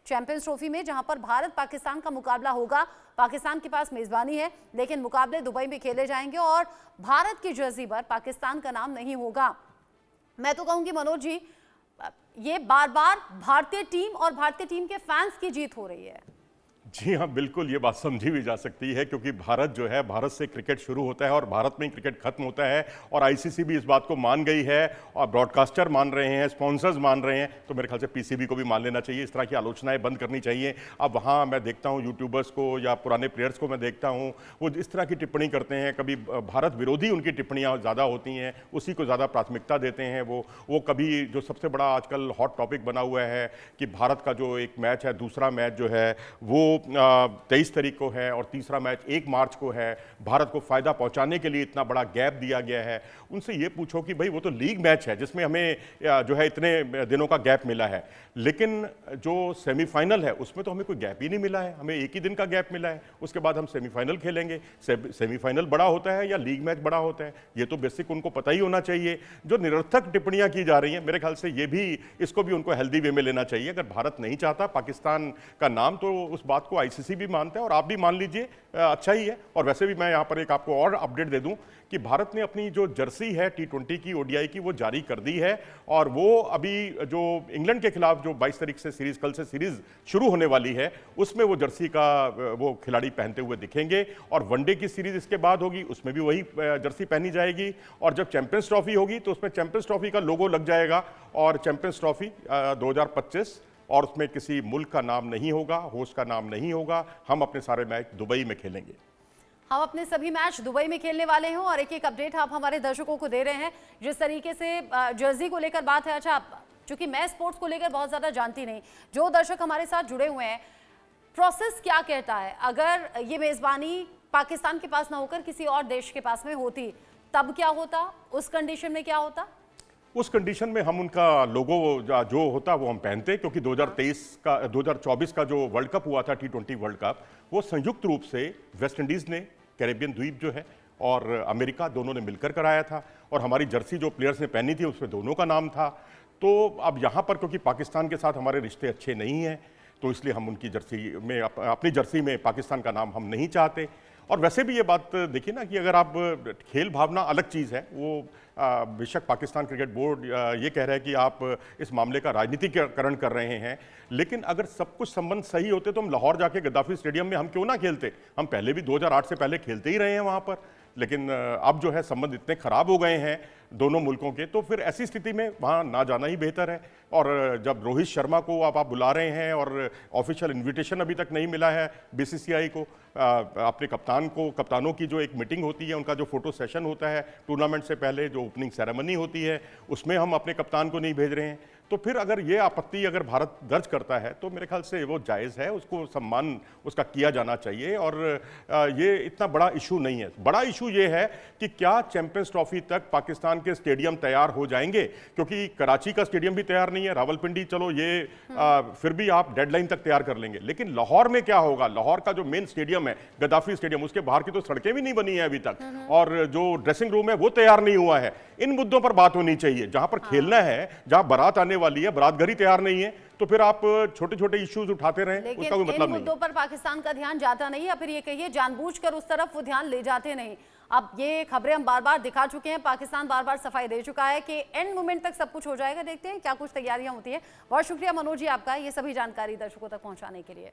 Champions trophy में, जहां पर भारत पाकिस्तान का मुकाबला होगा। पाकिस्तान के पास मेजबानी है, लेकिन मुकाबले दुबई में खेले जाएंगे और भारत की जर्सी पर पाकिस्तान का नाम नहीं होगा। मैं तो कहूंगी मनोज जी, ये बार बार भारतीय टीम और भारतीय टीम के फैंस की जीत हो रही है। जी हाँ, बिल्कुल ये बात समझी भी जा सकती है, क्योंकि भारत जो है, भारत से क्रिकेट शुरू होता है और भारत में ही क्रिकेट खत्म होता है। और आईसीसी भी इस बात को मान गई है और ब्रॉडकास्टर मान रहे हैं, स्पॉन्सर्स मान रहे हैं, तो मेरे ख्याल से पीसीबी को भी मान लेना चाहिए। इस तरह की आलोचनाएं बंद करनी चाहिए। अब वहाँ मैं देखता हूँ यूट्यूबर्स को या पुराने प्लेयर्स को मैं देखता हूँ, वो इस तरह की टिप्पणी करते हैं। कभी भारत विरोधी उनकी टिप्पणियाँ ज़्यादा होती हैं, उसी को ज़्यादा प्राथमिकता देते हैं। वो कभी, जो सबसे बड़ा आजकल हॉट टॉपिक बना हुआ है कि भारत का जो एक मैच है, दूसरा मैच जो है वो 23 तारीख को है और तीसरा मैच 1 मार्च को है। भारत को फायदा पहुंचाने के लिए इतना बड़ा गैप दिया गया है। उनसे ये पूछो कि भाई वो तो लीग मैच है जिसमें हमें जो है इतने दिनों का गैप मिला है, लेकिन जो सेमीफाइनल है उसमें तो हमें कोई गैप ही नहीं मिला है। हमें एक ही दिन का गैप मिला है, उसके बाद हम सेमीफाइनल खेलेंगे। सेमीफाइनल बड़ा होता है या लीग मैच बड़ा होता है, ये तो बेसिक उनको पता ही होना चाहिए। जो निरर्थक टिप्पणियां की जा रही हैं, मेरे ख्याल से ये भी, इसको भी उनको हेल्दी वे में लेना चाहिए। अगर भारत नहीं चाहता पाकिस्तान का नाम, तो उस बात को आईसीसी भी मानता है और आप भी मान लीजिए, अच्छा ही है। और वैसे भी मैं यहाँ पर एक आपको और अपडेट दे दूं कि भारत ने अपनी जो जर्सी है T20 की, ओडीआई की, वो जारी कर दी है। और वो अभी जो इंग्लैंड के खिलाफ जो 22 तारीख से सीरीज, कल से सीरीज शुरू होने वाली है, उसमें वो जर्सी का वो खिलाड़ी पहनते हुए दिखेंगे। और वनडे की सीरीज इसके बाद होगी, उसमें भी वही जर्सी पहनी जाएगी। और जब चैंपियंस ट्रॉफी होगी तो उसमें चैंपियंस ट्रॉफी का लोगो लग जाएगा और चैंपियंस ट्रॉफी 2025, और उसमें किसी मुल्क का नाम नहीं होगा, होस्ट का नाम नहीं होगा। हम अपने सारे मैच दुबई में खेलेंगे। हम अपने सभी मैच दुबई में खेलने वाले हैं और एक अपडेट आप हमारे दर्शकों को दे रहे हैं। जिस तरीके से जर्सी को लेकर बात है, अच्छा, चूंकि मैं स्पोर्ट्स को लेकर बहुत ज्यादा जानती नहीं, जो दर्शक हमारे साथ जुड़े हुए हैं, प्रोसेस क्या कहता है? अगर ये मेजबानी पाकिस्तान के पास ना होकर किसी और देश के पास में होती, तब क्या होता? उस कंडीशन में क्या होता? उस कंडीशन में हम उनका लोगो जो होता वो हम पहनते, क्योंकि 2024 का जो वर्ल्ड कप हुआ था, T20 वर्ल्ड कप, वो संयुक्त रूप से वेस्ट इंडीज ने, कैरेबियन द्वीप जो है, और अमेरिका, दोनों ने मिलकर कराया था। और हमारी जर्सी जो प्लेयर्स ने पहनी थी उसमें दोनों का नाम था। तो अब यहाँ पर क्योंकि पाकिस्तान के साथ हमारे रिश्ते अच्छे नहीं हैं, तो इसलिए हम उनकी जर्सी में, अपनी जर्सी में पाकिस्तान का नाम हम नहीं चाहते। और वैसे भी ये बात देखिए ना कि अगर आप, खेल भावना अलग चीज़ है। वो बेशक पाकिस्तान क्रिकेट बोर्ड ये कह रहा है कि आप इस मामले का राजनीतिकरण कर रहे हैं, लेकिन अगर सब कुछ संबंध सही होते तो हम लाहौर जाके गद्दाफी स्टेडियम में हम क्यों ना खेलते। हम पहले भी 2008 से पहले खेलते ही रहे हैं वहाँ पर। लेकिन अब जो है संबंध इतने खराब हो गए हैं दोनों मुल्कों के, तो फिर ऐसी स्थिति में वहाँ ना जाना ही बेहतर है। और जब रोहित शर्मा को आप बुला रहे हैं और ऑफिशियल इनविटेशन अभी तक नहीं मिला है बीसीसीआई को, अपने कप्तानों की जो एक मीटिंग होती है, उनका जो फोटो सेशन होता है टूर्नामेंट से पहले, जो ओपनिंग सेरेमनी होती है, उसमें हम अपने कप्तान को नहीं भेज रहे हैं, तो फिर अगर ये आपत्ति अगर भारत दर्ज करता है तो मेरे ख्याल से वो जायज़ है, उसको सम्मान उसका किया जाना चाहिए। और ये इतना बड़ा इशू नहीं है। बड़ा इशू ये है कि क्या चैंपियंस ट्रॉफी तक पाकिस्तान के स्टेडियम तैयार हो जाएंगे, क्योंकि कराची का स्टेडियम भी तैयार नहीं है, रावलपिंडी, चलो ये फिर भी आप डेडलाइन तक तैयार कर लेंगे, लेकिन लाहौर में क्या होगा? लाहौर का जो मेन स्टेडियम है, गद्दाफी स्टेडियम, उसके बाहर की तो सड़कें भी नहीं बनी है अभी तक, और जो ड्रेसिंग रूम है वो तैयार नहीं हुआ है। इन मुद्दों पर बात होनी चाहिए। जहां पर खेलना है, जहां बारात आने वाली है, बारात घर ही तैयार नहीं है, तो फिर आप छोटे छोटे इश्यूज उठाते रहें, उसका कोई मतलब नहीं। मुद्दों पर पाकिस्तान का ध्यान जाता नहीं, या फिर ये कहिए जानबूझकर उस तरफ वो ध्यान ले जाते नहीं। अब ये खबरें हम बार बार दिखा चुके हैं, पाकिस्तान बार बार सफाई दे चुका है कि एंड मोमेंट तक सब कुछ हो जाएगा। देखते हैं क्या कुछ तैयारियां होती है। बहुत शुक्रिया मनोज जी आपका, ये सभी जानकारी दर्शकों तक पहुंचाने के लिए।